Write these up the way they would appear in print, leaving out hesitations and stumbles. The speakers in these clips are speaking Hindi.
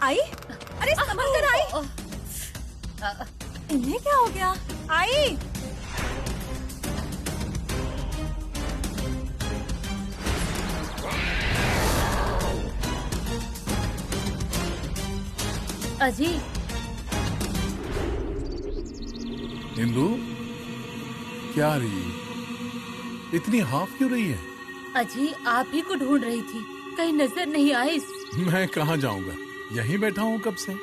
आई, अरे संभल कर आई। इन्हें क्या हो गया? आई, अजी। इंदु, क्या रही? इतनी हाफ क्यों रही है? अजी आप ही को ढूंढ रही थी, कहीं नजर नहीं आए। मैं कहाँ जाऊंगा, यहीं बैठा हूँ कब से।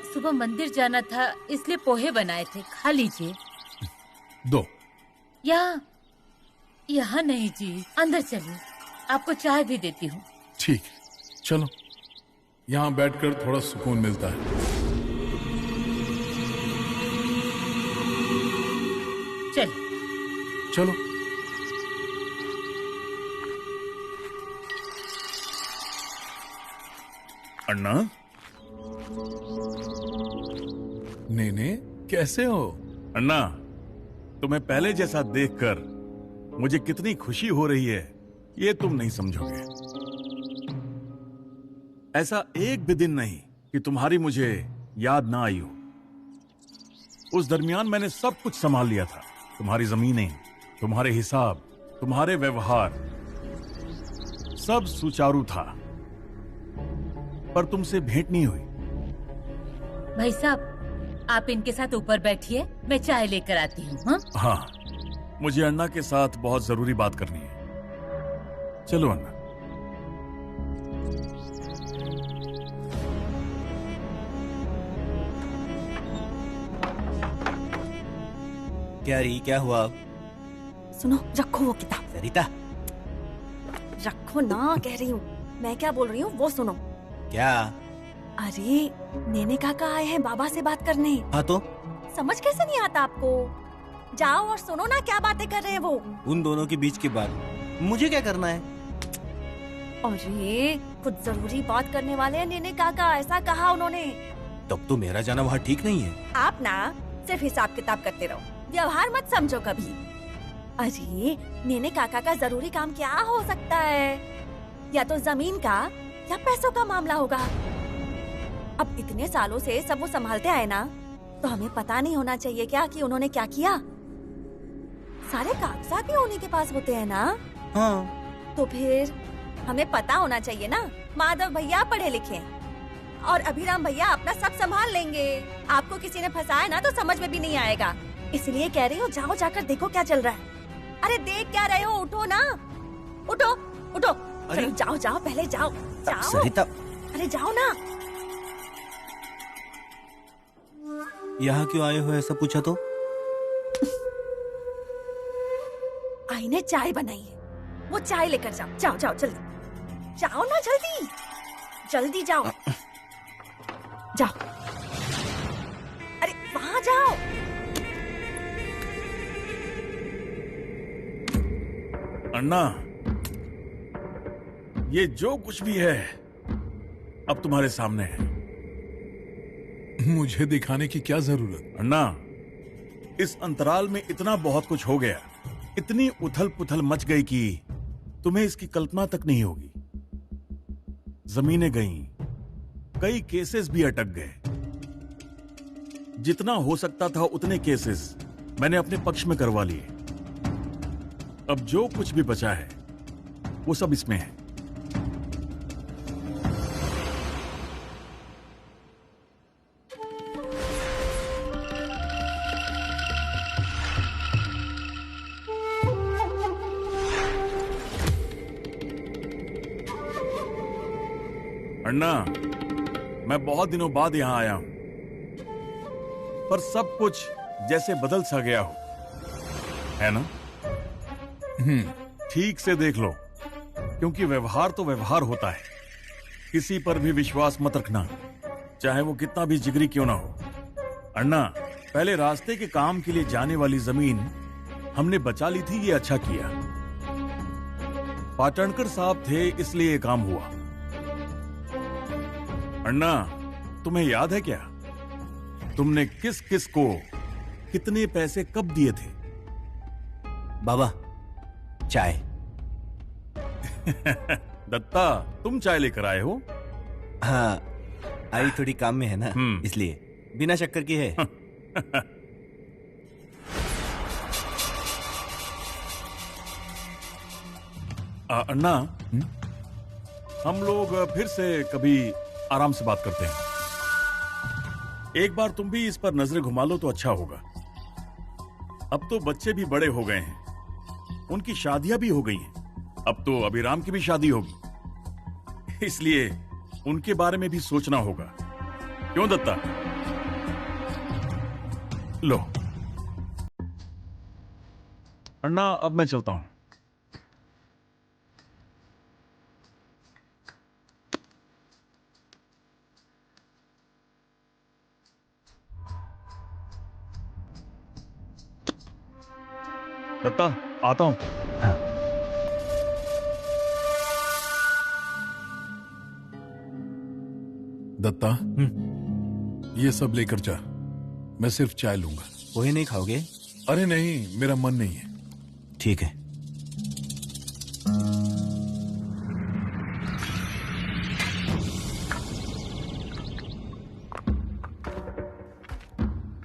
सुबह मंदिर जाना था इसलिए पोहे बनाए थे, खा लीजिए। दो। यहाँ नहीं जी, अंदर चलिए, आपको चाय भी देती हूँ। ठीक है, चलो। यहाँ बैठकर थोड़ा सुकून मिलता है। चलो। अन्ना, नेने कैसे हो? अन्ना, तुम्हें पहले जैसा देखकर मुझे कितनी खुशी हो रही है ये तुम नहीं समझोगे। ऐसा एक भी दिन नहीं कि तुम्हारी मुझे याद ना आई हो। उस दरमियान मैंने सब कुछ संभाल लिया था, तुम्हारी जमीनें, तुम्हारे हिसाब, तुम्हारे व्यवहार, सब सुचारू था, पर तुमसे भेंट नहीं हुई। भाई साहब, आप इनके साथ ऊपर बैठिए, मैं चाय लेकर आती हूँ। हाँ हाँ, मुझे अन्ना के साथ बहुत जरूरी बात करनी है। चलो अन्ना। क्या री, क्या हुआ? सुनो, रखो वो किताब। सरिता, रखो ना, कह रही हूँ। मैं क्या बोल रही हूँ वो सुनो। क्या? अरे नेने काका आए हैं बाबा से बात करने। हाँ तो? समझ कैसे नहीं आता आपको? जाओ और सुनो ना क्या बातें कर रहे हैं वो। उन दोनों के बीच की बात मुझे क्या करना है? अरे कुछ जरूरी बात करने वाले हैं नेने काका, ऐसा कहा उन्होंने। तब तो मेरा जाना वहाँ ठीक नहीं है। आप ना सिर्फ हिसाब किताब करते रहो, व्यवहार मत समझो कभी। अरे नेने काका का जरूरी काम क्या हो सकता है? या तो जमीन का या पैसों का मामला होगा। अब इतने सालों से सब वो संभालते आए ना, तो हमें पता नहीं होना चाहिए क्या कि उन्होंने क्या किया? सारे कागजात भी उन्हीं के पास होते हैं ना। हाँ। तो फिर हमें पता होना चाहिए ना। माधव भैया पढ़े लिखे हैं और अभिराम भैया अपना सब संभाल लेंगे। आपको किसी ने फंसाया ना तो समझ में भी नहीं आएगा। इसलिए कह रही हूँ, जाओ जाकर देखो क्या चल रहा है। अरे देख क्या रहे हो, उठो ना, उठो उठो। चलो जाओ जाओ, पहले जाओ जाओ। सरिता, अरे जाओ ना। यहाँ क्यों आए हो ऐसा पूछा तो? आई ने चाय बनाई है, वो चाय लेकर जाओ। जाओ जाओ जल्दी, जाओ ना जल्दी, जल्दी जाओ। जाओ, अरे वहाँ जाओ। अन्ना, ये जो कुछ भी है अब तुम्हारे सामने है। मुझे दिखाने की क्या जरूरत? अन्ना, इस अंतराल में इतना बहुत कुछ हो गया, इतनी उथल पुथल मच गई कि तुम्हें इसकी कल्पना तक नहीं होगी। जमीनें गईं, कई केसेस भी अटक गए। जितना हो सकता था उतने केसेस मैंने अपने पक्ष में करवा लिए। अब जो कुछ भी बचा है वो सब इसमें है। अन्ना, मैं बहुत दिनों बाद यहां आया हूं, पर सब कुछ जैसे बदल सा गया हो, है ना? ठीक से देख लो, क्योंकि व्यवहार तो व्यवहार होता है। किसी पर भी विश्वास मत रखना, चाहे वो कितना भी जिगरी क्यों ना हो। अन्ना, पहले रास्ते के काम के लिए जाने वाली जमीन हमने बचा ली थी, ये अच्छा किया। पाटणकर साहब थे इसलिए ये काम हुआ। अन्ना, तुम्हें याद है क्या, तुमने किस किस को कितने पैसे कब दिए थे? बाबा, चाय। दत्ता, तुम चाय लेकर आए हो? हाँ, आई थोड़ी काम में है ना, इसलिए बिना शक्कर की है। अन्ना, हम लोग फिर से कभी आराम से बात करते हैं। एक बार तुम भी इस पर नजरें घुमा लो तो अच्छा होगा। अब तो बच्चे भी बड़े हो गए हैं, उनकी शादियां भी हो गई हैं। अब तो अभिराम की भी शादी होगी, इसलिए उनके बारे में भी सोचना होगा। क्यों दत्ता? लो अन्ना, अब मैं चलता हूं। दत्ता, आता हूं। हाँ। दत्ता, ये सब लेकर जा, मैं सिर्फ चाय लूंगा। पोहे नहीं खाओगे? अरे नहीं, मेरा मन नहीं है। ठीक है।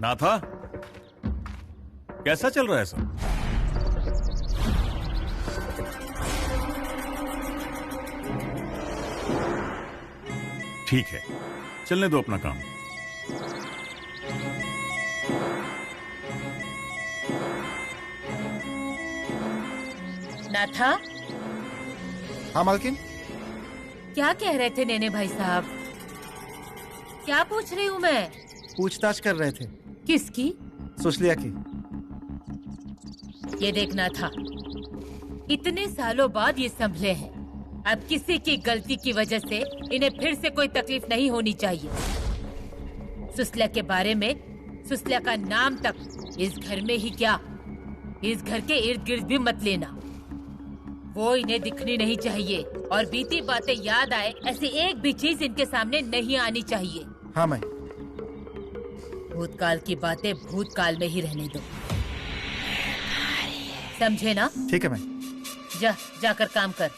नाथा, कैसा चल रहा है सब? ठीक है, चलने दो अपना काम। नाथा, हाँ मालकिन। क्या कह रहे थे नेने भाई साहब? क्या पूछ रही हूँ मैं? पूछताछ कर रहे थे। किसकी? सुशलिया की। ये देखना था, इतने सालों बाद ये संभले हैं। अब किसी की गलती की वजह से इन्हें फिर से कोई तकलीफ नहीं होनी चाहिए। सुशल्या के बारे में, सुशल्या का नाम तक इस घर में ही क्या, इस घर के इर्द गिर्द भी मत लेना। वो इन्हें दिखनी नहीं चाहिए, और बीती बातें याद आए ऐसी एक भी चीज इनके सामने नहीं आनी चाहिए। हाँ मैं। भूतकाल की बातें भूतकाल में ही रहने दो, समझे ना? ठीक है मैं। जाकर काम कर।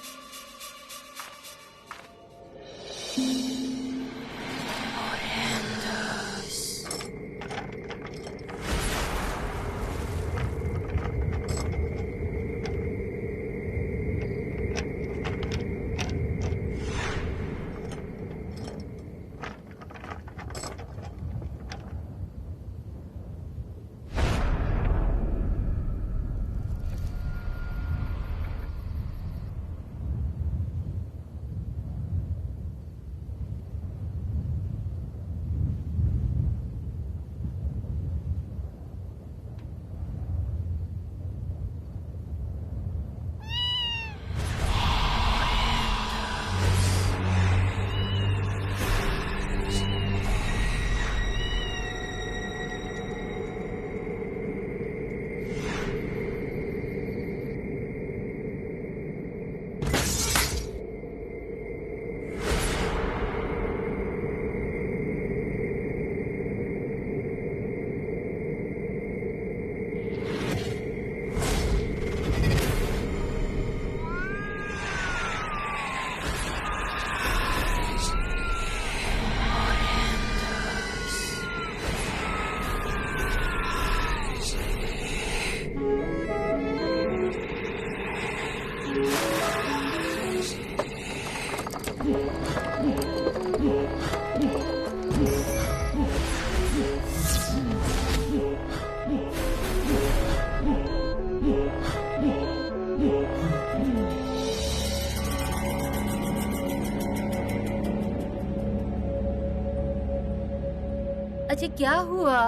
अजय, क्या हुआ?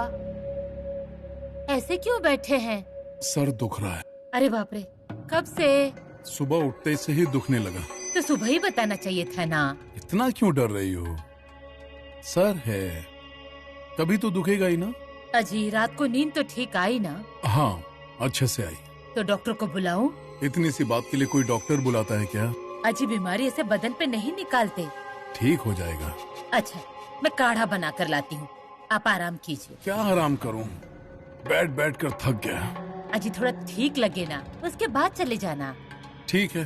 ऐसे क्यों बैठे हैं? सर दुख रहा है। अरे बाप रे, कब से? सुबह उठते से ही दुखने लगा। तो सुबह ही बताना चाहिए था ना। इतना क्यों डर रही हो? सर है, कभी तो दुखेगा ही ना। अजी, रात को नींद तो ठीक आई ना? हाँ, अच्छे से आई। तो डॉक्टर को बुलाऊं? इतनी सी बात के लिए कोई डॉक्टर बुलाता है क्या? अजी, बीमारी ऐसे बदन पे नहीं निकालते। ठीक हो जाएगा। अच्छा, मैं काढ़ा बना कर लाती हूँ, आप आराम कीजिए। क्या आराम करूँ, बैठ बैठ कर थक गया। अजी, थोड़ा ठीक लगे ना, उसके बाद चले जाना। ठीक है,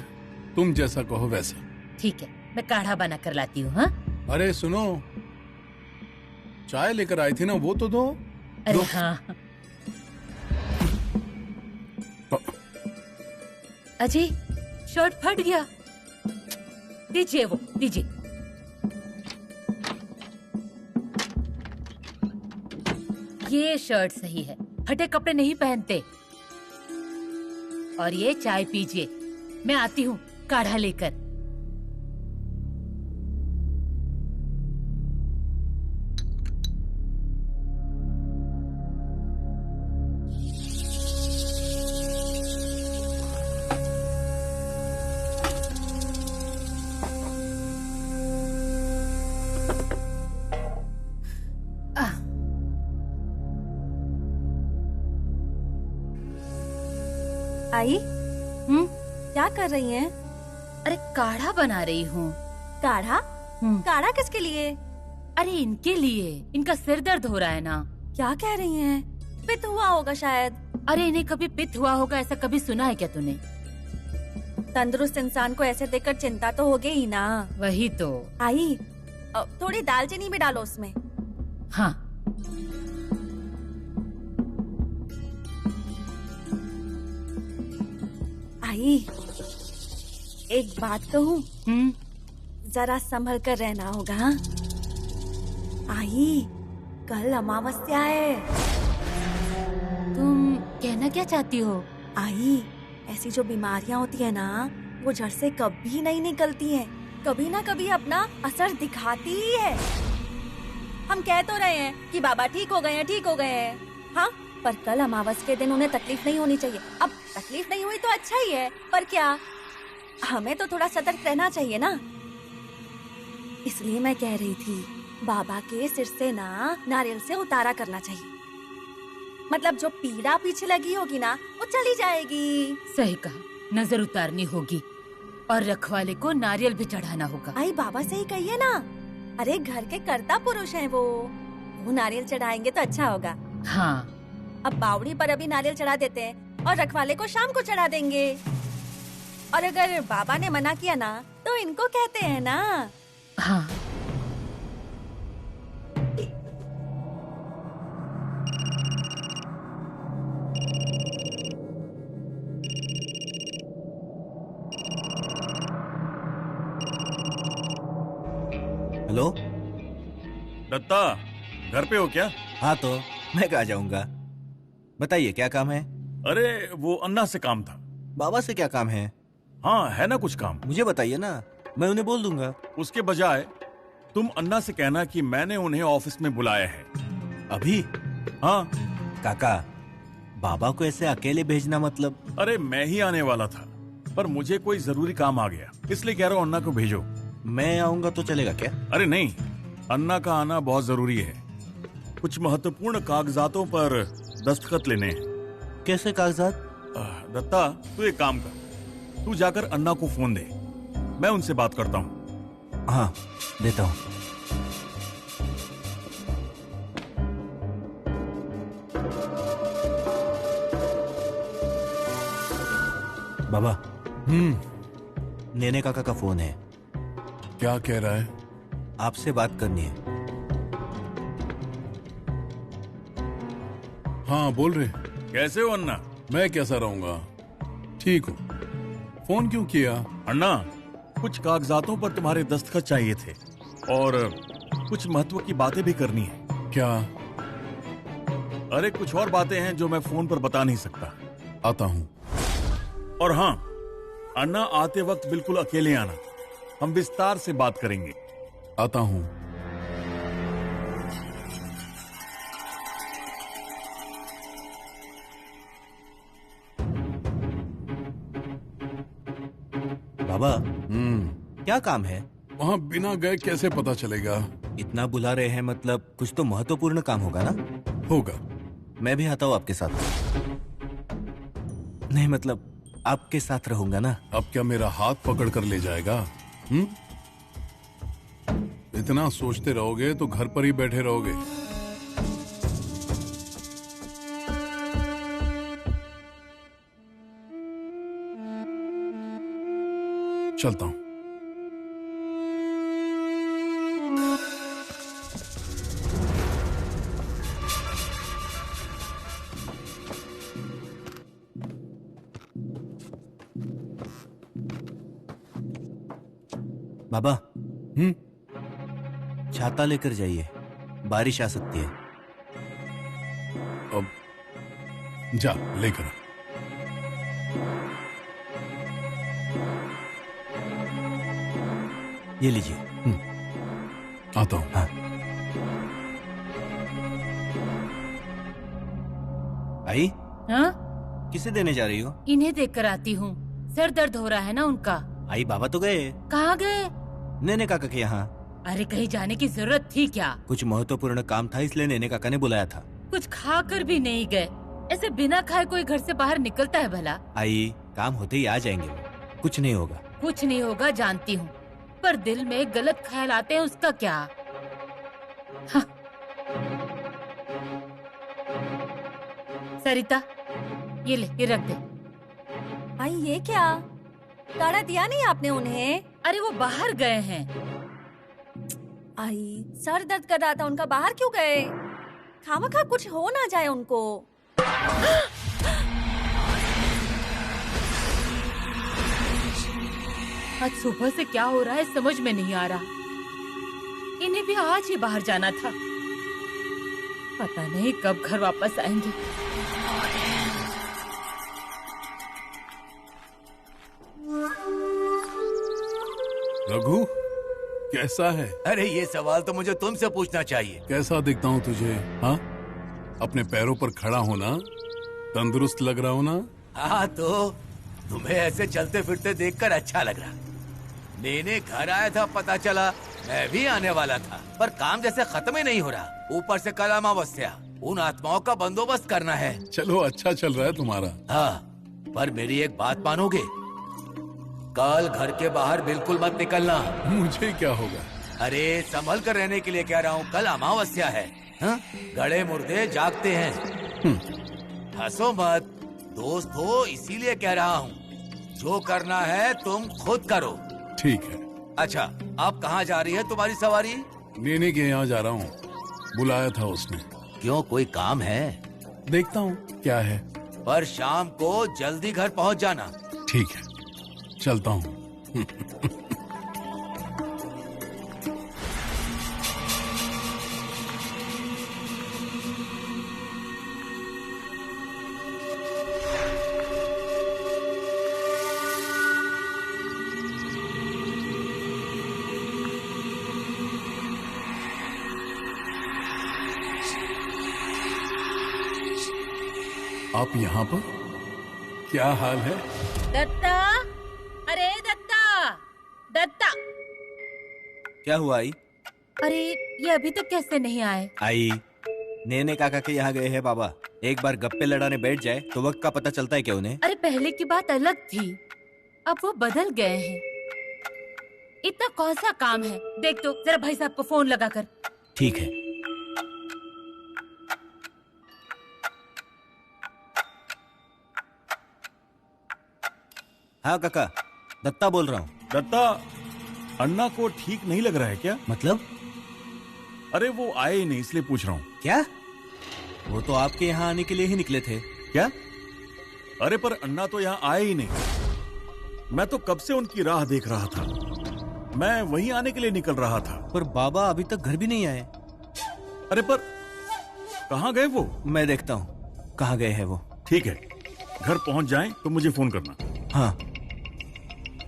तुम जैसा कहो वैसा। ठीक है, मैं काढ़ा बना कर लाती हूँ। हाँ? अरे सुनो, चाय लेकर आई थी ना, वो तो दो। अरे दो। हाँ। अजय, शर्ट फट गया। दीजिए वो, दीजिए। ये शर्ट सही है, फटे कपड़े नहीं पहनते। और ये चाय पीजिए, मैं आती हूँ काढ़ा लेकर। आई, क्या कर रही हैं? अरे काढ़ा बना रही हूँ। काढ़ा? काढ़ा किसके लिए? अरे इनके लिए, इनका सिर दर्द हो रहा है ना। क्या कह रही हैं? पित्त हुआ होगा शायद। अरे इन्हें कभी पित्त हुआ होगा ऐसा कभी सुना है क्या तूने? तंदुरुस्त इंसान को ऐसे देखकर चिंता तो होगी ही ना। वही तो। आई, थोड़ी दालचीनी भी डालो उसमें। हाँ। आई, एक बात कहूँ? जरा संभल कर रहना होगा। हाँ? आई, कल अमावस्या है। तुम कहना क्या चाहती हो? आई, ऐसी जो बीमारियां होती है ना, वो जड़ से कभी नहीं निकलती हैं। कभी ना कभी अपना असर दिखाती ही है। हम कह तो रहे हैं कि बाबा ठीक हो गए हैं, ठीक हो गए हैं, हाँ, पर कल अमावस के दिन उन्हें तकलीफ नहीं होनी चाहिए। अब तकलीफ नहीं हुई तो अच्छा ही है, पर क्या, हमें तो थोड़ा सतर्क रहना चाहिए ना। इसलिए मैं कह रही थी, बाबा के सिर से ना नारियल से उतारा करना चाहिए। मतलब जो पीड़ा पीछे लगी होगी ना, वो चली जाएगी। सही कहा, नजर उतारनी होगी और रखवाले को नारियल भी चढ़ाना होगा। आई, बाबा से ही कहिए ना। अरे घर के कर्ता पुरुष हैं वो नारियल चढ़ाएंगे तो अच्छा होगा। हाँ। अब बावड़ी पर अभी नारियल चढ़ा देते हैं और रखवाले को शाम को चढ़ा देंगे। और अगर बाबा ने मना किया ना, तो इनको कहते हैं ना। हाँ। हेलो दत्ता, घर पे हो क्या? हाँ, तो मैं कहाँ जाऊंगा? बताइए क्या काम है? अरे वो अन्ना से काम था। बाबा से क्या काम है? हाँ है ना कुछ काम। मुझे बताइए ना, मैं उन्हें बोल दूंगा। उसके बजाय तुम अन्ना से कहना कि मैंने उन्हें ऑफिस में बुलाया है। अभी? हाँ। काका, बाबा को ऐसे अकेले भेजना मतलब? अरे मैं ही आने वाला था, पर मुझे कोई जरूरी काम आ गया, इसलिए कह रहा हूँ अन्ना को भेजो। मैं आऊंगा तो चलेगा क्या? अरे नहीं, अन्ना का आना बहुत जरूरी है। कुछ महत्वपूर्ण कागजातों पर दस्तखत लेने हैं। कैसे कागजात? दत्ता, तू एक काम कर, तू जाकर अन्ना को फोन दे, मैं उनसे बात करता हूँ। हाँ, देता हूँ। बाबा, नेने काका का फोन है। क्या कह रहा है? आपसे बात करनी है। हाँ बोल रहे। कैसे हो अन्ना? मैं कैसा रहूंगा, ठीक हूँ। फोन क्यों किया? अन्ना, कुछ कागजातों पर तुम्हारे दस्तखत चाहिए थे और कुछ महत्व की बातें भी करनी है। क्या? अरे कुछ और बातें हैं जो मैं फोन पर बता नहीं सकता। आता हूँ। और हाँ, अन्ना आते वक्त बिल्कुल अकेले आना, हम विस्तार से बात करेंगे। आता हूँ। बाबा, क्या काम है? वहाँ बिना गए कैसे पता चलेगा? इतना बुला रहे हैं मतलब कुछ तो महत्वपूर्ण काम होगा ना? होगा। मैं भी आता हूँ आपके साथ। नहीं मतलब आपके साथ रहूंगा ना। अब क्या मेरा हाथ पकड़ कर ले जाएगा? इतना सोचते रहोगे तो घर पर ही बैठे रहोगे। चलता हूं। बाबा, हम्म, छाता लेकर जाइए, बारिश आ सकती है। अब जा लेकर आ। ये लीजिए। आता हूँ। हाँ। आई, हाँ, किसे देने जा रही हो? इन्हें देख कर आती हूँ। सर दर्द हो रहा है ना उनका। आई, बाबा तो गए कहाँ गए? नेने काका के यहाँ। अरे कहीं जाने की जरूरत थी क्या? कुछ महत्वपूर्ण काम था, इसलिए नेने काका ने बुलाया था। कुछ खा कर भी नहीं गए। ऐसे बिना खाए कोई घर से बाहर निकलता है भला? आई, काम होते ही आ जाएंगे, कुछ नहीं होगा। कुछ नहीं होगा जानती हूँ, पर दिल में गलत ख्याल आते हैं, उसका क्या? हाँ। सरिता, ये ले, ये रख दे। आई ये क्या? काढ़ा दिया नहीं आपने उन्हें? अरे वो बाहर गए हैं। आई सर दर्द कर रहा था उनका, बाहर क्यों गए? खामखा कुछ हो ना जाए उनको। आज सुबह से क्या हो रहा है समझ में नहीं आ रहा। इन्हें भी आज ही बाहर जाना था। पता नहीं कब घर वापस आएंगे। रघु, कैसा है? अरे ये सवाल तो मुझे तुमसे पूछना चाहिए। कैसा दिखता हूँ तुझे? हाँ, अपने पैरों पर खड़ा होना, तंदुरुस्त लग रहा हो ना? हाँ तो तुम्हें ऐसे चलते फिरते देखकर अच्छा लग रहा। नेने घर आया था, पता चला मैं भी आने वाला था, पर काम जैसे खत्म ही नहीं हो रहा। ऊपर से कल अमावस्या, उन आत्माओं का बंदोबस्त करना है। चलो अच्छा चल रहा है तुम्हारा। हाँ, पर मेरी एक बात मानोगे? कल घर के बाहर बिल्कुल मत निकलना। मुझे क्या होगा? अरे संभल कर रहने के लिए कह रहा हूँ, कल अमावस्या है। हाँ? गड़े मुर्दे जागते हैं। हंसो मत, दोस्त हो इसीलिए कह रहा हूँ। जो करना है तुम खुद करो। ठीक है। अच्छा, अब कहाँ जा रही है तुम्हारी सवारी? नेने के यहाँ जा रहा हूँ, बुलाया था उसने। क्यों, कोई काम है? देखता हूँ क्या है। पर शाम को जल्दी घर पहुँच जाना। ठीक है, चलता हूँ। आप यहाँ पर? क्या हाल है? दत्ता, अरे दत्ता, दत्ता। क्या हुआ आई? अरे ये अभी तक कैसे नहीं आए? आई, नेने काका के यहाँ गए हैं बाबा। एक बार गप्पे लड़ाने बैठ जाए तो वक्त का पता चलता है क्या उन्हें? अरे पहले की बात अलग थी, अब वो बदल गए हैं। इतना कौन सा काम है? देख तो जरा भाई साहब को फोन लगा कर। ठीक है। हाँ काका, दत्ता बोल रहा हूँ। दत्ता, अन्ना को ठीक नहीं लग रहा है क्या? मतलब? अरे वो आए ही नहीं, इसलिए पूछ रहा हूँ। क्या? वो तो आपके यहाँ आने के लिए ही निकले थे। क्या? अरे पर अन्ना तो यहाँ आए ही नहीं। मैं तो कब से उनकी राह देख रहा था। मैं वहीं आने के लिए निकल रहा था। पर बाबा अभी तक घर भी नहीं आए। अरे पर कहाँ गए वो? मैं देखता हूँ कहाँ गए हैं वो। ठीक है, घर पहुँच जाएं तो मुझे फोन करना। हाँ।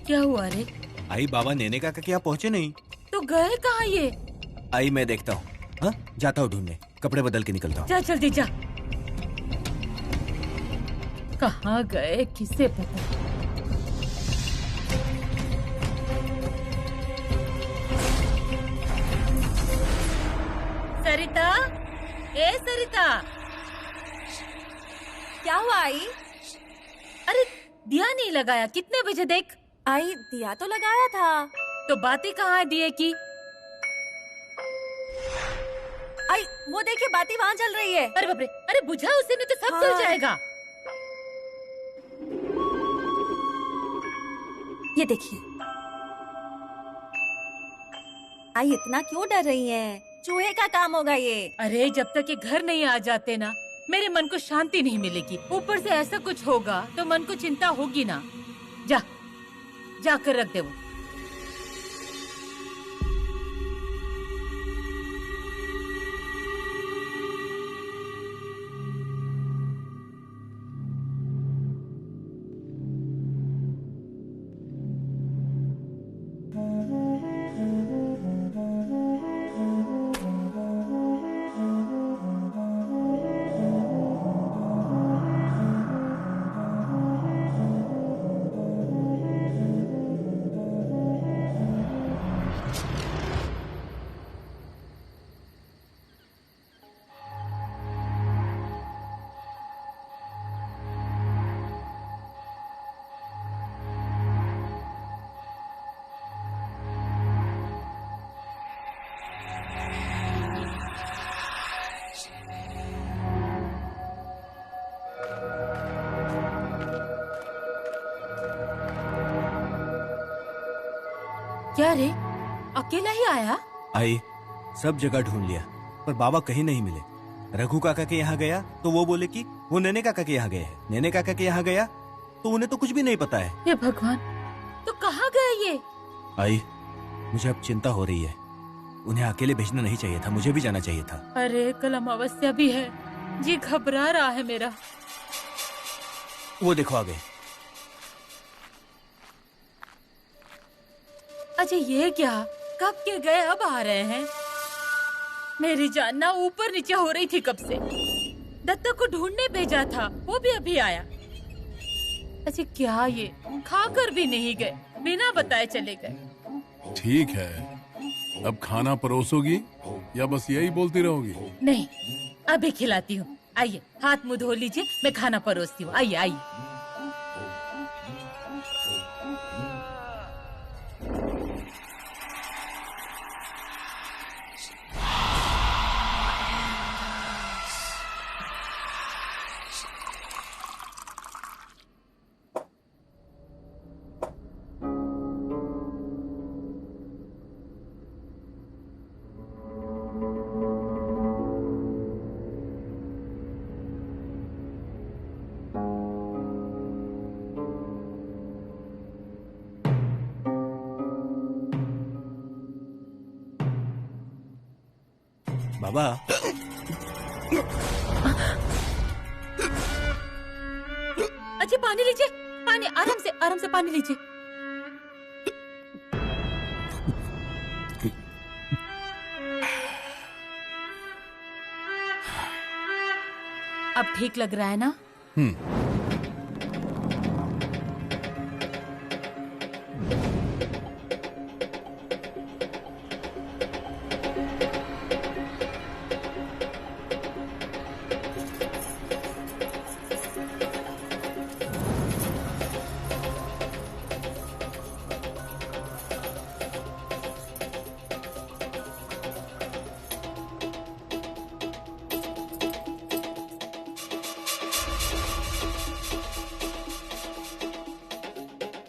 क्या हुआ रे? आई, बाबा नेने काका के यहाँ पहुँचे नहीं। तो गए कहाँ ये? आई, मैं देखता हूँ। हाँ, जाता हूँ ढूंढने, कपड़े बदल के निकलता हूँ। जा जल्दी जा। कहाँ गए किसे पता? सरिता, ए सरिता। क्या हुआ आई? अरे दिया नहीं लगाया, कितने बजे देख? आई दिया तो लगाया था। तो बातें कहाँ है दिए की? आई वो देखिए बाती वहाँ जल रही है। अरे बाप रे, अरे बुझा उसे, नहीं तो सब जल हाँ। जाएगा। ये देखिए। आई इतना क्यों डर रही हैं? चूहे का काम होगा ये। अरे जब तक ये घर नहीं आ जाते ना, मेरे मन को शांति नहीं मिलेगी। ऊपर से ऐसा कुछ होगा तो मन को चिंता होगी ना। जा, जाकर रख दे वो। क्या रे, अकेला ही आया? आई, सब जगह ढूंढ लिया पर बाबा कहीं नहीं मिले। रघु काका के यहाँ गया तो वो बोले कि वो नेने काका के यहाँ गए हैं। नेने काका के यहाँ गया तो उन्हें तो कुछ भी नहीं पता है। ये भगवान, तो कहाँ गए ये? आई, मुझे अब चिंता हो रही है। उन्हें अकेले भेजना नहीं चाहिए था, मुझे भी जाना चाहिए था। अरे कल अमावस्या भी है, जी घबरा रहा है मेरा। वो देखो आ गए। अजय ये क्या, कब के गए अब आ रहे हैं? मेरी जान ना ऊपर नीचे हो रही थी कब से। दत्ता को ढूंढने भेजा था, वो भी अभी आया। अच्छा क्या ये खाकर भी नहीं गए, बिना बताए चले गए। ठीक है, अब खाना परोसोगी या बस यही बोलती रहोगी? नहीं, अभी खिलाती हूँ। आइए हाथ मुंह धो लीजिए, मैं खाना परोसती हूँ। आइए आइए। बाबा, अच्छा पानी लीजिए, पानी आराम से पानी लीजिए। अब ठीक लग रहा है ना?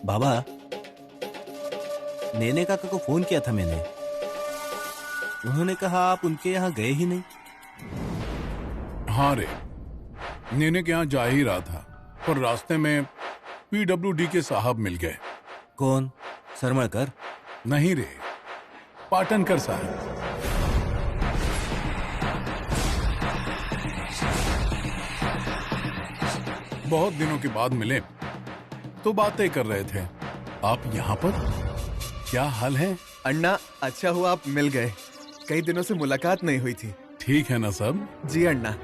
बाबा, नेने काका को फोन किया था मैंने। उन्होंने कहा आप उनके यहाँ गए ही नहीं। हाँ रे, नेने के यहाँ जा ही रहा था पर रास्ते में PWD के साहब मिल गए। कौन? सरमड़कर? नहीं रे, पाटनकर साहब। बहुत दिनों के बाद मिले तो बातें कर रहे थे। आप यहाँ पर? क्या हाल है? अन्ना, अच्छा हुआ आप मिल गए। कई दिनों से मुलाकात नहीं हुई थी। ठीक है ना सब? जी अन्ना,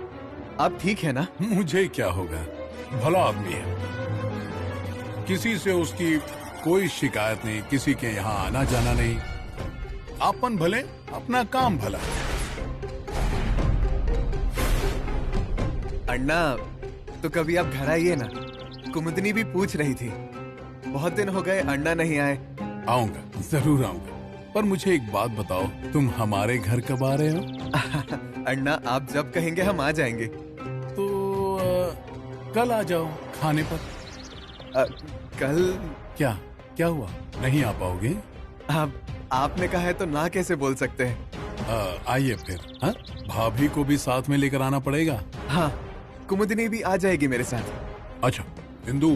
आप ठीक है ना? मुझे क्या होगा, भला आदमी है। किसी से उसकी कोई शिकायत नहीं, किसी के यहाँ आना जाना नहीं। अपन भले, अपना काम भला। अन्ना, तो कभी आप घर आइए ना। कुमुदनी भी पूछ रही थी, बहुत दिन हो गए अन्ना नहीं आए। आऊंगा, जरूर आऊंगा। पर मुझे एक बात बताओ, तुम हमारे घर कब आ रहे हो? अन्ना, आप जब कहेंगे हम आ जाएंगे। तो कल आ जाओ खाने पर। कल? क्या क्या हुआ, नहीं आ पाओगे? आपने कहा है तो ना कैसे बोल सकते हैं। आइए फिर। हाँ, भाभी को भी साथ में लेकर आना पड़ेगा। हाँ, कुमुदनी भी आ जाएगी मेरे साथ। अच्छा इंदु,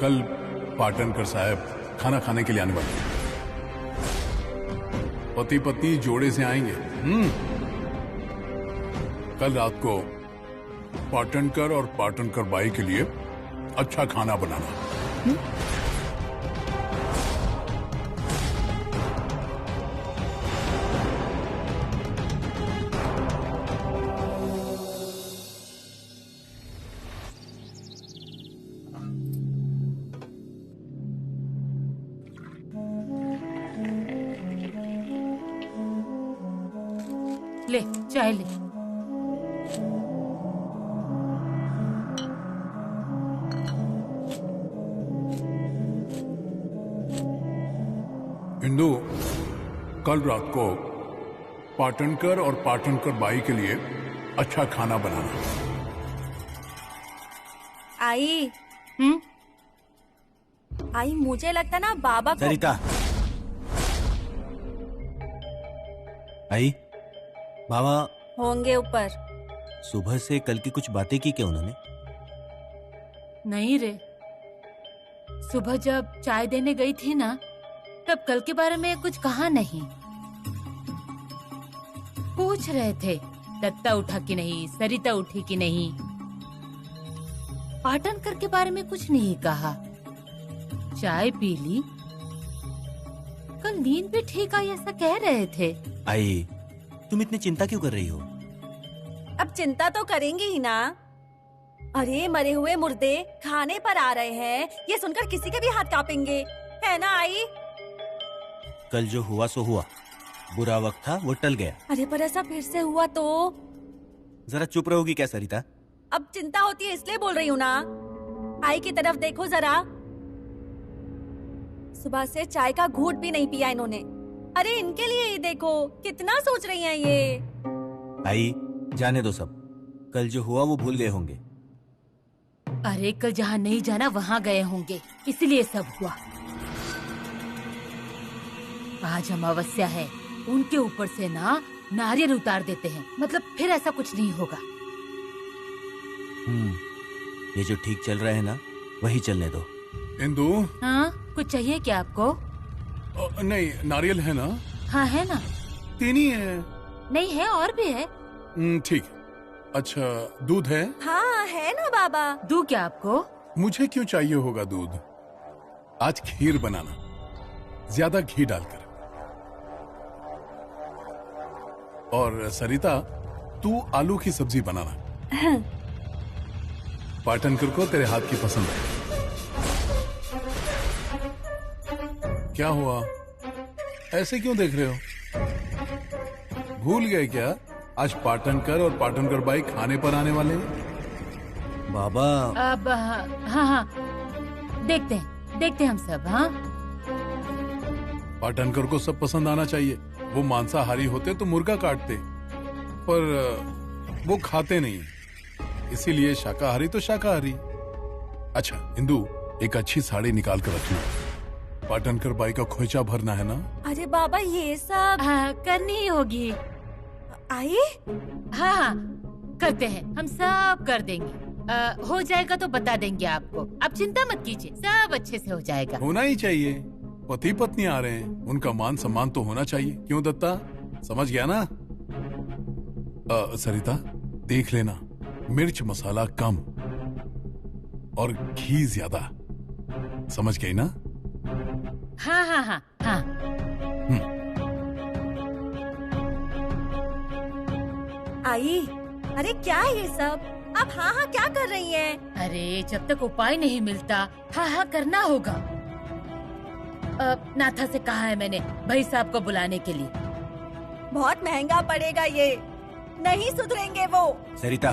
कल पाटनकर साहब खाना खाने के लिए आने वाले हैं। पति पत्नी जोड़े से आएंगे। कल रात को पाटनकर और पाटनकर बाई के लिए अच्छा खाना बनाना। ले चाय ले। इंदु, कल रात को पाटनकर और पाटनकर बाई के लिए अच्छा खाना बनाना। आई, आई मुझे लगता ना बाबा को। सरिता, आई, बाबा होंगे ऊपर। सुबह से कल की कुछ बातें की क्या उन्होंने? नहीं रे, सुबह जब चाय देने गई थी ना, तब कल के बारे में कुछ कहा नहीं। पूछ रहे थे दत्ता उठा कि नहीं, सरिता उठी कि नहीं। पाटनकर के बारे में कुछ नहीं कहा। चाय पी ली, कल नींद भी ठीक आई ऐसा कह रहे थे। आई, तुम इतनी चिंता क्यों कर रही हो? अब चिंता तो करेंगी ही ना। अरे मरे हुए मुर्दे खाने पर आ रहे हैं, ये सुनकर किसी के भी हाथ कांपेंगे, है ना आई? कल जो हुआ सो हुआ, बुरा वक्त था वो टल गया। अरे पर ऐसा फिर से हुआ तो? जरा चुप रहोगी क्या सरिता? अब चिंता होती है इसलिए बोल रही हूँ ना। आई की तरफ देखो जरा, सुबह से चाय का घूंट भी नहीं पिया इन्होंने। अरे इनके लिए ही देखो कितना सोच रही हैं ये। आई, जाने दो सब, कल जो हुआ वो भूल गए होंगे। अरे कल जहाँ नहीं जाना वहाँ गए होंगे, इसलिए सब हुआ। आज अमावस्या है, उनके ऊपर से ना नारियल उतार देते हैं, मतलब फिर ऐसा कुछ नहीं होगा। ये जो ठीक चल रहा है ना, वही चलने दो। इंदु, हाँ, कुछ चाहिए क्या आपको? नहीं, नारियल है ना? हाँ है ना। 3 ही है। नहीं है, और भी है। ठीक है। अच्छा, दूध है? हाँ है ना बाबा। दूं क्या आपको? मुझे क्यों चाहिए होगा दूध? आज खीर बनाना, ज्यादा घी डालकर। और सरिता, तू आलू की सब्जी बनाना। पाटनकर को तेरे हाथ की पसंद है। क्या हुआ, ऐसे क्यों देख रहे हो? भूल गए क्या आज पाटनकर और पाटनकर बाई खाने पर आने वाले हैं? बाबा अब हाँ, देखते हैं हम सब। हाँ, पाटनकर को सब पसंद आना चाहिए। वो मांसाहारी होते तो मुर्गा काटते, पर वो खाते नहीं, इसीलिए शाकाहारी तो शाकाहारी। अच्छा इंदु, एक अच्छी साड़ी निकाल कर रखना, पाटनकर बाई का खोइचा भरना है ना। अरे बाबा ये सब करनी ही होगी। आई? हाँ, करते हैं, हम सब कर देंगे। हो जाएगा तो बता देंगे आपको, आप चिंता मत कीजिए, सब अच्छे से हो जाएगा। होना ही चाहिए, पति पत्नी आ रहे हैं, उनका मान सम्मान तो होना चाहिए। क्यों दत्ता, समझ गया ना? सरिता, देख लेना, मिर्च मसाला कम और घी ज्यादा, समझ गई ना? हाँ। आई, अरे क्या है ये सब? आप हाँ क्या कर रही हैं? अरे जब तक उपाय नहीं मिलता हाँ करना होगा। नाथा से कहा है मैंने भाई साहब को बुलाने के लिए। बहुत महंगा पड़ेगा ये, नहीं सुधरेंगे वो। सरिता,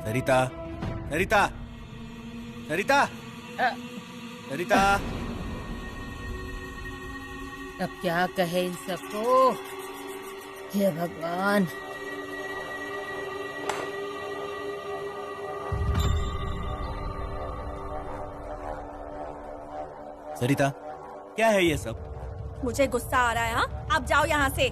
सरिता, सरिता, सरिता, सरिता। अब क्या कहे इन सबको, हे भगवान। सरिता, क्या है ये सब? मुझे गुस्सा आ रहा है। हाँ, आप जाओ यहाँ से।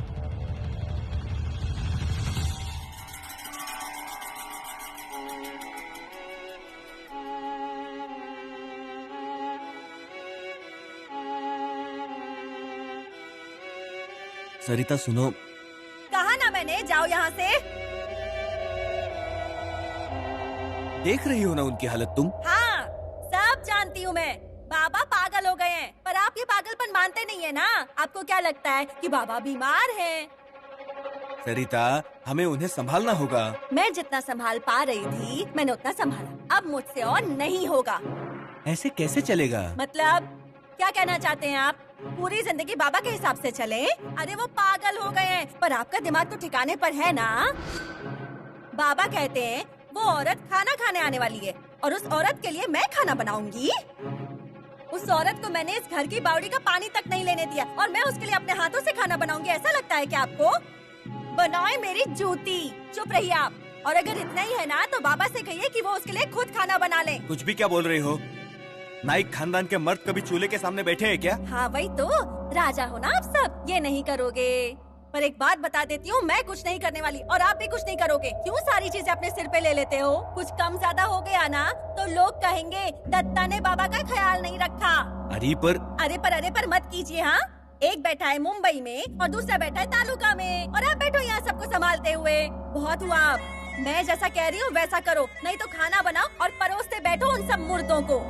सरिता सुनो, कहा ना मैंने, जाओ यहाँ से। देख रही हो ना उनकी हालत तुम? हाँ, सब जानती हूँ मैं। बाबा पागल हो गए हैं, पर आप ये पागलपन मानते नहीं है ना। आपको क्या लगता है कि बाबा बीमार हैं? सरिता, हमें उन्हें संभालना होगा। मैं जितना संभाल पा रही थी मैंने उतना संभाला, अब मुझसे और नहीं होगा। ऐसे कैसे चलेगा? मतलब क्या कहना चाहते हैं आप? पूरी जिंदगी बाबा के हिसाब से चले? अरे वो पागल हो गए हैं, पर आपका दिमाग तो ठिकाने पर है ना। बाबा कहते हैं वो औरत खाना खाने आने वाली है और उस औरत के लिए मैं खाना बनाऊंगी। उस औरत को मैंने इस घर की बावड़ी का पानी तक नहीं लेने दिया और मैं उसके लिए अपने हाथों से खाना बनाऊंगी। ऐसा लगता है क्या आपको? बनाए मेरी जूती। चुप रहिए आप। और अगर इतना ही है ना तो बाबा से कहिए कि वो उसके लिए खुद खाना बना ले। कुछ भी क्या बोल रही हो? नाइक खानदान के मर्द कभी चूल्हे के सामने बैठे हैं क्या? हाँ वही तो, राजा हो ना आप सब, ये नहीं करोगे। पर एक बात बता देती हूँ, मैं कुछ नहीं करने वाली और आप भी कुछ नहीं करोगे। क्यों सारी चीजें अपने सिर पे ले लेते हो? कुछ कम ज्यादा हो गया ना तो लोग कहेंगे दत्ता ने बाबा का ख्याल नहीं रखा। अरे पर मत कीजिए। हाँ, एक बैठा है मुंबई में और दूसरा बैठा है तालुका में और आप बैठो यहाँ सबको संभालते हुए। बहुत हुआ आप, मैं जैसा कह रही हूँ वैसा करो, नहीं तो खाना बनाओ और परोसते बैठो उन सब मुर्दों को।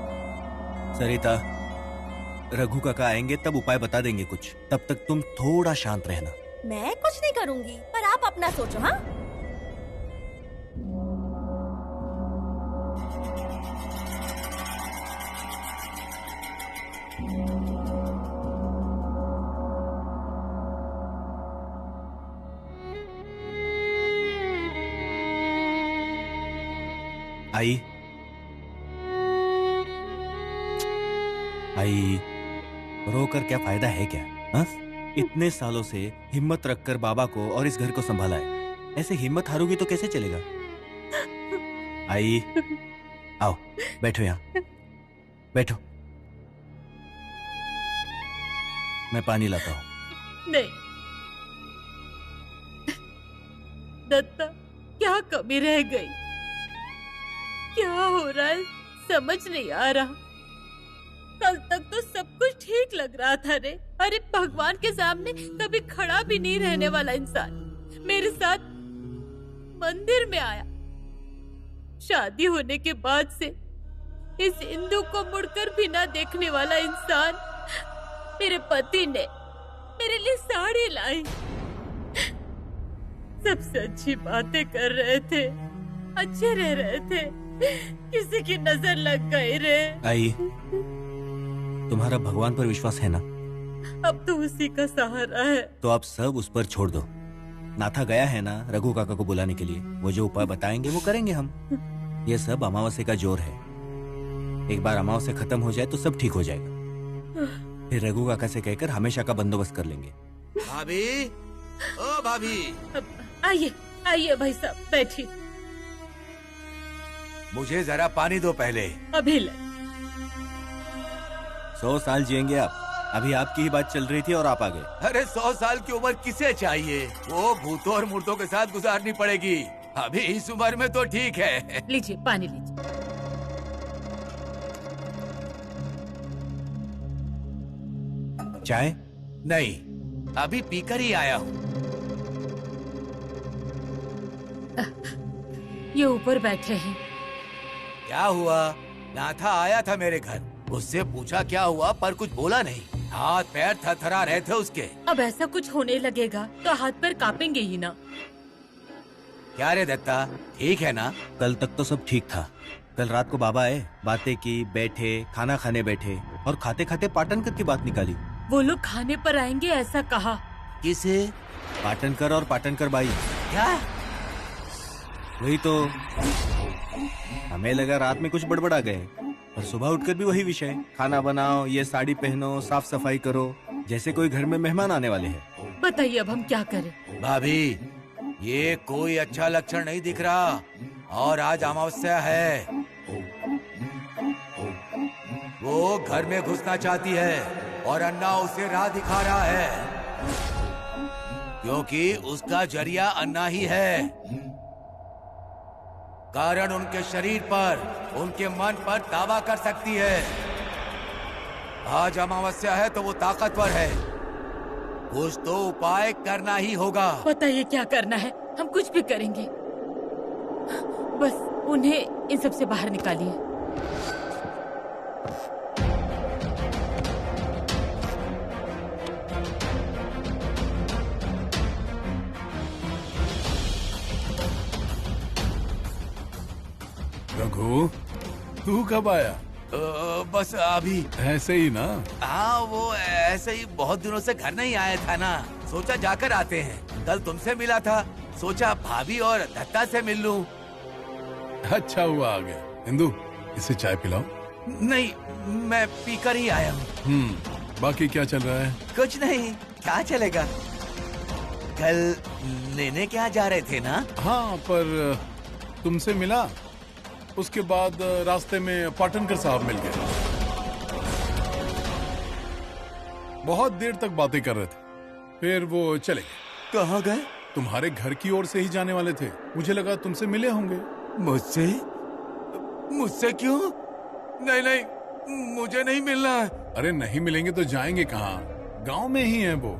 सरिता, रघु काका आएंगे तब उपाय बता देंगे कुछ, तब तक तुम थोड़ा शांत रहना। मैं कुछ नहीं करूँगी, पर आप अपना सोचो। हाँ, आई रोकर क्या फायदा है क्या? हा? इतने सालों से हिम्मत रखकर बाबा को और इस घर को संभाला है, ऐसे हिम्मत हारोगी तो कैसे चलेगा? आई, आओ बैठो यहाँ, बैठो, मैं पानी लाता हूँ। नहीं दत्ता, क्या कमी रह गई? क्या हो रहा है समझ नहीं आ रहा। कल तक तो सब कुछ ठीक लग रहा था रे। अरे भगवान के सामने कभी खड़ा भी नहीं रहने वाला इंसान मेरे साथ मंदिर में आया। शादी होने के बाद से इस इंदु को मुड़कर भी ना देखने वाला इंसान मेरे पति ने मेरे लिए साड़ी लाई। सबसे अच्छी बातें कर रहे थे, अच्छे रह रहे थे, किसी की नजर लग गई रे। आई, तुम्हारा भगवान पर विश्वास है ना? अब तो उसी का सहारा है। तो आप सब उस पर छोड़ दो। नाथा गया है ना रघु काका को बुलाने के लिए, वो जो उपाय बताएंगे वो करेंगे हम। ये सब अमावस्या का जोर है, एक बार अमावस्या खत्म हो जाए तो सब ठीक हो जाएगा। फिर रघु काका से कहकर हमेशा का बंदोबस्त कर लेंगे। भाभी, ओ भाभी, आइए आइए भाई साहब, बैठिए। मुझे जरा पानी दो पहले। अभी ले। 100 साल जिएंगे आप। अभी आपकी ही बात चल रही थी और आप आ गए। अरे 100 साल की उम्र किसे चाहिए? वो भूतों और मुर्दों के साथ गुजारनी पड़ेगी। अभी इस उम्र में तो ठीक है। लीजिए पानी लीजिए। चाय? नहीं, अभी पीकर ही आया हूँ। ये ऊपर बैठे हैं। क्या हुआ? नाथा आया था मेरे घर, उससे पूछा क्या हुआ, पर कुछ बोला नहीं। हाथ पैर थरथरा रहे थे उसके। अब ऐसा कुछ होने लगेगा तो हाथ पैर कांपेंगे ही ना। क्या रे दत्ता, ठीक है ना? कल तक तो सब ठीक था। कल रात को बाबा आए, बातें की, बैठे, खाना खाने बैठे और खाते खाते पाटनकर की बात निकाली। वो लोग खाने पर आएंगे ऐसा कहा। किसे? पाटनकर और पाटनकर बाई। क्या? वही तो, हमें लगा रात में कुछ बड़बड़ा गए, पर सुबह उठकर भी वही विषय। खाना बनाओ, ये साड़ी पहनो, साफ सफाई करो, जैसे कोई घर में मेहमान आने वाले हैं। बताइए अब हम क्या करें? भाभी, ये कोई अच्छा लक्षण नहीं दिख रहा। और आज अमावस्या है। वो घर में घुसना चाहती है और अन्ना उसे राह दिखा रहा है, क्योंकि उसका जरिया अन्ना ही है। कारण उनके शरीर पर, उनके मन पर दावा कर सकती है। आज अमावस्या है तो वो ताकतवर है, कुछ तो उपाय करना ही होगा। बताइए क्या करना है, हम कुछ भी करेंगे। बस उन्हें इन सब से बाहर निकालिए। रघु, तू कब आया? बस अभी। ऐसे ही ना? हाँ, वो ऐसे ही बहुत दिनों से घर नहीं आया था ना, सोचा जाकर आते हैं। कल तुमसे मिला था, सोचा भाभी और दत्ता से मिल लूं। अच्छा हुआ आ गया। इंदु, इसे चाय पिलाओ। नहीं, मैं पीकर ही आया हूँ। बाकी क्या चल रहा है? कुछ नहीं, क्या चलेगा। कल लेने क्या जा रहे थे ना? हाँ, पर तुमसे मिला, उसके बाद रास्ते में पाटनकर साहब मिल गए। बहुत देर तक बातें कर रहे थे, फिर वो चले गए। कहाँ गए? तुम्हारे घर की ओर से ही जाने वाले थे, मुझे लगा तुमसे मिले होंगे। मुझसे? मुझसे क्यों? नहीं नहीं, मुझे नहीं मिलना है। अरे नहीं मिलेंगे तो जाएंगे कहाँ, गांव में ही है वो।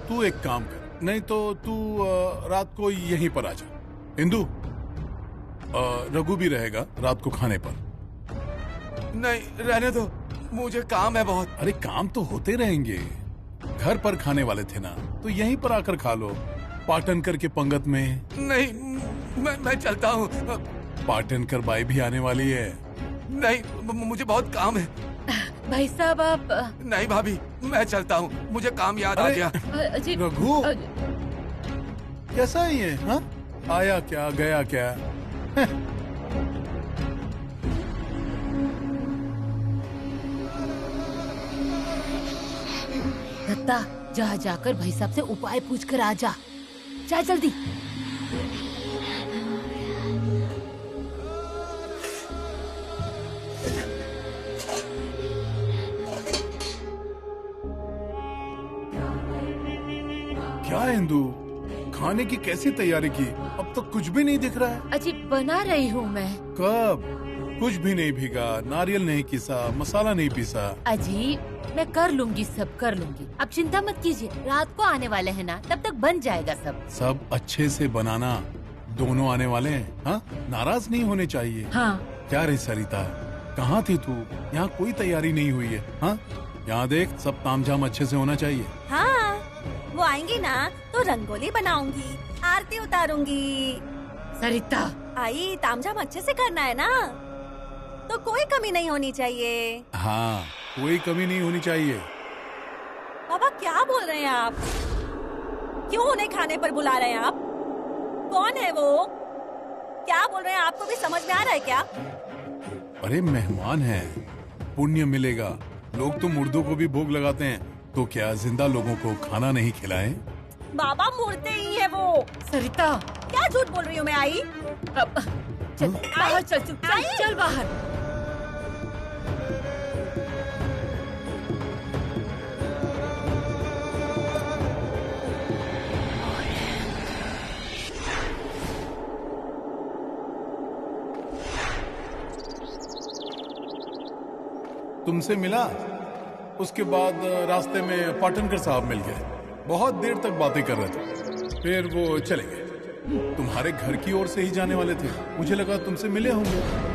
तू एक काम कर, नहीं तो तू रात को यहीं पर आ जा। इंदु, रघु भी रहेगा रात को खाने पर। नहीं, रहने दो, मुझे काम है बहुत। अरे काम तो होते रहेंगे, घर पर खाने वाले थे ना, तो यहीं पर आकर खा लो, पाटनकर के पंगत में। नहीं, मैं चलता हूँ। पाटनकर बाई भी आने वाली है। नहीं, मुझे बहुत काम है। भाई साहब आप नहीं भाभी, मैं चलता हूँ, मुझे काम याद आ गया। जी रघु, कैसा है ये? हाँ, आया क्या गया क्या? दत्ता, जा जाकर भाई साहब से उपाय पूछ कर आ जा। जा जल्दी। क्या है इंदु, खाने की कैसी तैयारी की? अब तक कुछ भी नहीं दिख रहा है। अजी बना रही हूँ मैं। कब? कुछ भी नहीं भीगा, नारियल नहीं किसा, मसाला नहीं पीसा। अजी मैं कर लूंगी, सब कर लूंगी, आप चिंता मत कीजिए। रात को आने वाले हैं ना, तब तक बन जाएगा सब। सब अच्छे से बनाना, दोनों आने वाले हैं। हाँ, नाराज नहीं होने चाहिए। हाँ। क्या रे सरिता, कहाँ थी तू? यहाँ कोई तैयारी नहीं हुई है। हाँ, यहाँ देख, सब तामझाम अच्छे से होना चाहिए। हाँ, वो आएंगी ना तो रंगोली बनाऊंगी, आरती उतारूंगी। सरिता, आई, तामझाम अच्छे से करना है ना, तो कोई कमी नहीं होनी चाहिए। हाँ, कोई कमी नहीं होनी चाहिए। बाबा क्या बोल रहे हैं आप? क्यों उन्हें खाने पर बुला रहे हैं आप? कौन है वो? क्या बोल रहे हैं? आपको भी समझ में आ रहा है क्या? अरे मेहमान है, पुण्य मिलेगा। लोग तो मुर्दों को भी भोग लगाते हैं, तो क्या जिंदा लोगों को खाना नहीं खिलाएं? बाबा मुर्दे ही है वो। सरिता, क्या झूठ बोल रही हूँ मैं? आई, चल बाहर, चल बाहर। तुमसे मिला, उसके बाद रास्ते में पाटनकर साहब मिल गए। बहुत देर तक बातें कर रहे थे, फिर वो चले गए। तुम्हारे घर की ओर से ही जाने वाले थे, मुझे लगा तुमसे मिले होंगे।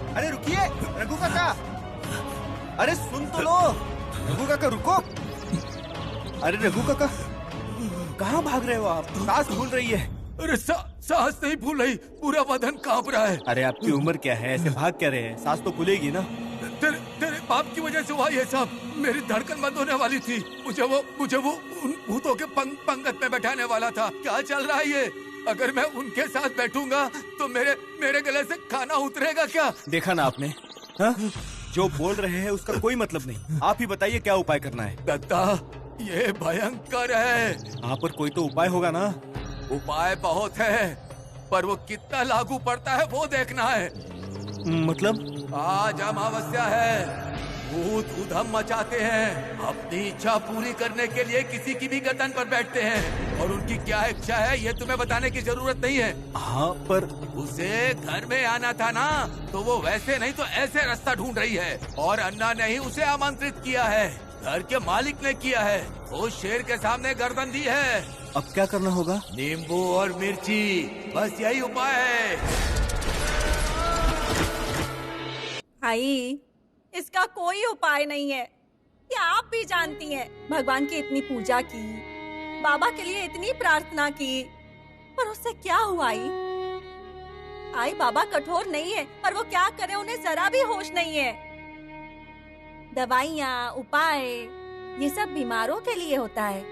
अरे रुकिए रघु काका, अरे सुन तो लो। रघु काका रुको। अरे रघु काका, कहाँ भाग रहे हो आप? सांस फूल रही है। अरे सांस नहीं फूल रही, पूरा बदन कांप रहा है। अरे आपकी उम्र क्या है, ऐसे भाग क्या रहे हैं? सांस तो फूलेगी ना। तेरे बाप की वजह से हुआ ये सब। मेरी धड़कन बंद होने वाली थी। मुझे वो उन भूतों के पंगत में बैठाने वाला था। क्या चल रहा है ये? अगर मैं उनके साथ बैठूंगा तो मेरे गले से खाना उतरेगा क्या? देखा ना आपने, हा? जो बोल रहे हैं उसका कोई मतलब नहीं। आप ही बताइए क्या उपाय करना है। दत्ता, ये भयंकर है। आप पर कोई तो उपाय होगा ना। उपाय बहुत है, पर वो कितना लागू पड़ता है वो देखना है। मतलब? आज अमावस्या है, भूत उधम मचाते हैं, अपनी इच्छा पूरी करने के लिए किसी की भी गर्दन पर बैठते हैं, और उनकी क्या इच्छा है ये तुम्हें बताने की जरूरत नहीं है। हाँ, पर उसे घर में आना था ना, तो वो वैसे नहीं तो ऐसे रास्ता ढूंढ रही है, और अन्ना ने ही उसे आमंत्रित किया है। घर के मालिक ने किया है। वो शेर के सामने गर्दन दी है। अब क्या करना होगा? नींबू और मिर्ची बस यही उपाय है। आई, इसका कोई उपाय नहीं है, ये आप भी जानती हैं। भगवान की इतनी पूजा की, बाबा के लिए इतनी प्रार्थना की, पर उससे क्या हुआ आई? बाबा कठोर नहीं है, पर वो क्या करे उन्हें जरा भी होश नहीं है। दवाइयाँ, उपाय, ये सब बीमारों के लिए होता है,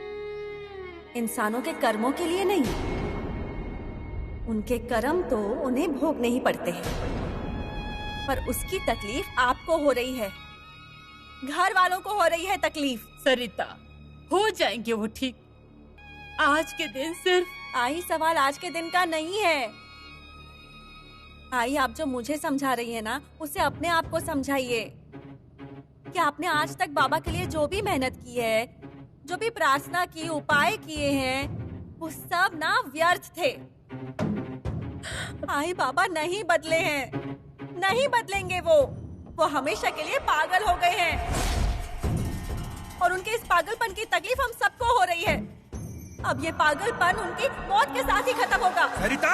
इंसानों के कर्मों के लिए नहीं। उनके कर्म तो उन्हें भोगने ही पड़ते हैं, पर उसकी तकलीफ आपको हो रही है, घर वालों को हो रही है तकलीफ। सरिता, हो जाएंगे वो ठीक। आज के दिन सिर्फ सवाल आज के दिन का नहीं है। आप जो मुझे समझा रही है ना, उसे अपने आप को समझाइए कि आपने आज तक बाबा के लिए जो भी मेहनत की है, जो भी प्रार्थना की, उपाय किए हैं, वो सब ना व्यर्थ थे। बाबा नहीं बदले हैं, नहीं बदलेंगे। वो हमेशा के लिए पागल हो गए हैं, और उनके इस पागलपन की तकलीफ हम सबको हो रही है। अब ये पागलपन उनकी मौत के साथ ही खत्म होगा। सरिता!